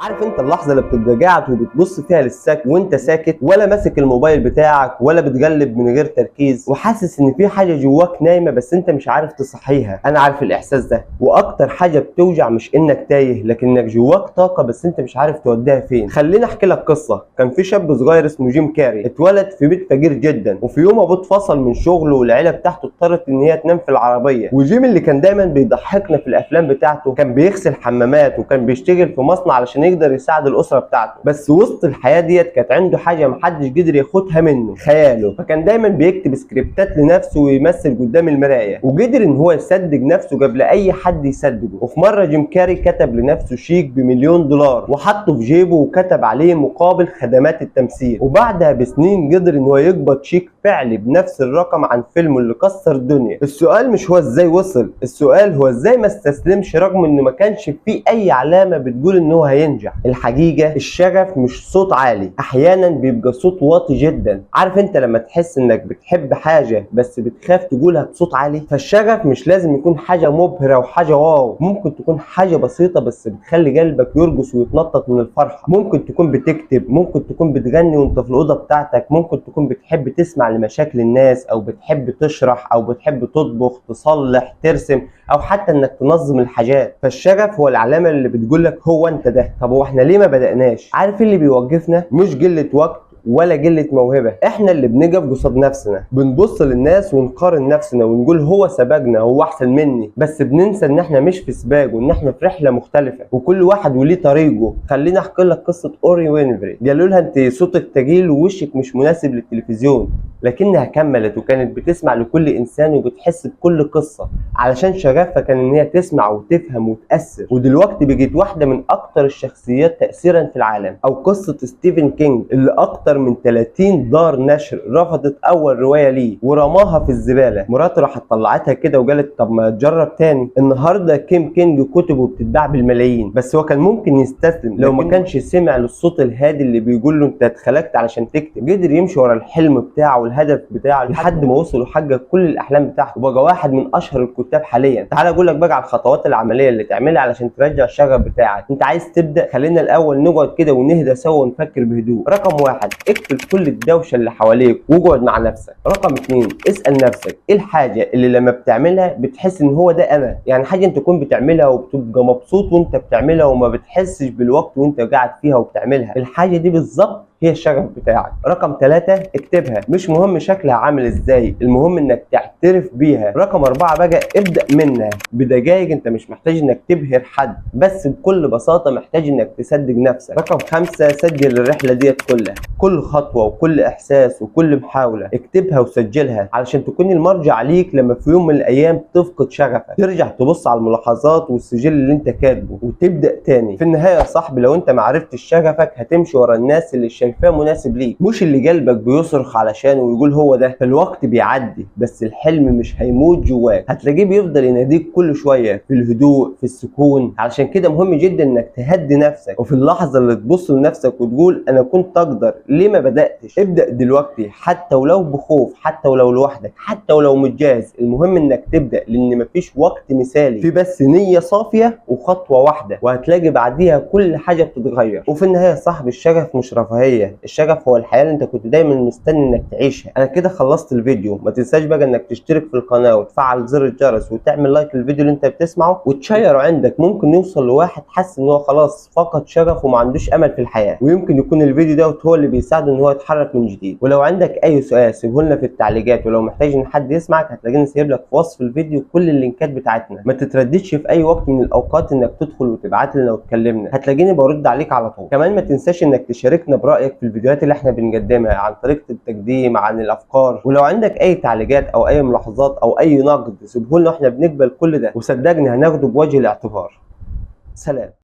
عارف انت اللحظه اللي بتبقى قاعد وبتبص فيها للسقف وانت ساكت، ولا ماسك الموبايل بتاعك ولا بتقلب من غير تركيز، وحاسس ان في حاجه جواك نايمه بس انت مش عارف تصحيها؟ انا عارف الاحساس ده، واكتر حاجه بتوجع مش انك تايه، لكن انك جواك طاقه بس انت مش عارف توديها فين. خليني احكي لك قصه. كان في شاب صغير اسمه جيم كاري، اتولد في بيت فقير جدا، وفي يوم ابوه اتفصل من شغله والعيله بتاعته اضطرت ان هي تنام في العربيه. وجيم اللي كان دايما بيضحكنا في الافلام بتاعته كان بيغسل حمامات وكان بيشتغل في مصنع علشان يقدر يساعد الاسره بتاعته. بس وسط الحياه ديت كانت عنده حاجه محدش قدر ياخدها منه، خياله. فكان دايما بيكتب سكريبتات لنفسه ويمثل قدام المرايه، وقدر ان هو يصدق نفسه قبل اي حد يصدقه. وفي مره جيم كاري كتب لنفسه شيك ب1,000,000 وحطه في جيبه وكتب عليه مقابل خدمات التمثيل. وبعدها بسنين قدر ان هو يقبض شيك فعلي بنفس الرقم عن فيلمه اللي كسر الدنيا. السؤال مش هو ازاي وصل، السؤال هو ازاي ما استسلمش رغم انه ما كانش فيه اي علامه بتقول ان هو هينجح. الحقيقه الشغف مش صوت عالي، احيانا بيبقى صوت واطي جدا. عارف انت لما تحس انك بتحب حاجه بس بتخاف تقولها بصوت عالي؟ فالشغف مش لازم يكون حاجه مبهره وحاجه واو، ممكن تكون حاجه بسيطه بس بتخلي قلبك يرقص ويتنطط من الفرحه. ممكن تكون بتكتب، ممكن تكون بتغني وانت في الاوضه بتاعتك، ممكن تكون بتحب تسمع لمشاكل الناس، او بتحب تشرح، او بتحب تطبخ، تصلح، ترسم، او حتى انك تنظم الحاجات. فالشغف هو العلامه اللي بتقول لك هو انت ده. طب هو احنا ليه ما بدأناش؟ عارف اللي بيوقفنا مش قله وقت ولا قلة موهبة، احنا اللي بنقف قصاد نفسنا، بنبص للناس ونقارن نفسنا ونقول هو سبقنا، هو احسن مني، بس بننسى ان احنا مش في سباق وان احنا في رحلة مختلفة وكل واحد وليه طريقه. خليني احكي لك قصة اوري وينفري. قالوا لها انت صوتك تقيل ووشك مش مناسب للتلفزيون، لكنها كملت وكانت بتسمع لكل انسان وبتحس بكل قصة، علشان شغفها كان ان هي تسمع وتفهم وتأثر. ودلوقتي بقت واحدة من اكتر الشخصيات تأثيرا في العالم. او قصة ستيفن كينج اللي اكتر من 30 دار نشر رفضت اول روايه ليه ورماها في الزباله. مراته راحت طلعتها كده وقالت طب ما تجرب تاني. النهارده كيم كينج كتبه بتتباع بالملايين، بس هو كان ممكن يستسلم لو ما كانش سمع للصوت الهادي اللي بيقول له انت اتخلقت علشان تكتب. قدر يمشي ورا الحلم بتاعه والهدف بتاعه لحد ما وصل وحقق كل الاحلام بتاعته وبقى واحد من اشهر الكتاب حاليا. تعال اقول لك بقى على الخطوات العمليه اللي تعملها علشان ترجع الشغف بتاعك. انت عايز تبدا؟ خلينا الاول نقعد كده ونهدى سوا ونفكر بهدوء. رقم 1، اقفل كل الدوشه اللي حواليك واقعد مع نفسك. رقم 2، اسال نفسك ايه الحاجه اللي لما بتعملها بتحس ان هو ده انا؟ يعني حاجه انت تكون بتعملها وبتبقى مبسوط وانت بتعملها وما بتحسش بالوقت وانت قاعد فيها وبتعملها. الحاجه دي بالظبط هي الشغف بتاعك. رقم 3، اكتبها. مش مهم شكلها عامل ازاي، المهم انك تعترف بيها. رقم 4 بقى، ابدأ منها بدقايق. انت مش محتاج انك تبهر حد، بس بكل بساطة محتاج انك تصدق نفسك. رقم 5، سجل الرحلة ديت كلها، كل خطوة وكل احساس وكل محاولة اكتبها وسجلها علشان تكون المرجع ليك لما في يوم من الايام تفقد شغفك، ترجع تبص على الملاحظات والسجل اللي انت كاتبه وتبدأ تاني. في النهاية يا صاحبي، لو انت معرفتش شغفك هتمشي ورا الناس اللي شايفاه مناسب ليك، مش اللي قلبك بيصرخ علشانه ويقول هو ده. فالوقت بيعدي بس الحلم مش هيموت جواك، هتلاقيه بيفضل يناديك كل شويه في الهدوء في السكون. علشان كده مهم جدا انك تهدي نفسك، وفي اللحظه اللي تبص لنفسك وتقول انا كنت اقدر، ليه ما بداتش؟ ابدا دلوقتي، حتى ولو بخوف، حتى ولو لوحدك، حتى ولو مش جاهز. المهم انك تبدا، لان مفيش وقت مثالي، في بس نيه صافيه وخطوه واحده وهتلاقي بعديها كل حاجه بتتغير. وفي النهايه يا صاحبي، الشغف مش رفاهيه، الشغف هو الحياه اللي انت كنت دايما مستني انك تعيشها. انا كده خلصت الفيديو. ما تنساش بقى انك تشترك في القناه وتفعل زر الجرس وتعمل لايك للفيديو اللي انت بتسمعه وتشيره عندك. ممكن يوصل لواحد حاسس ان هو خلاص فقد شغفه وما عندوش امل في الحياه، ويمكن يكون الفيديو ده هو اللي بيساعده ان هو يتحرك من جديد. ولو عندك اي سؤال سيبه لنا في التعليقات، ولو محتاج ان حد يسمعك هتلاقيني سايب لك في وصف الفيديو كل اللينكات بتاعتنا. ما تترددش في اي وقت من الاوقات انك تدخل وتبعت لنا وتكلمنا، هتلاقيني برد عليك على طول. كمان ما تنساش انك تشاركنا برايك في الفيديوهات اللي احنا بنقدمها عن طريقه التقديم، عن الافكار. ولو عندك اي تعليقات او اي ملاحظات او اي نقد سيبه لنا، احنا بنقبل كل ده، وصدقني هناخده بوجه الاعتبار. سلام.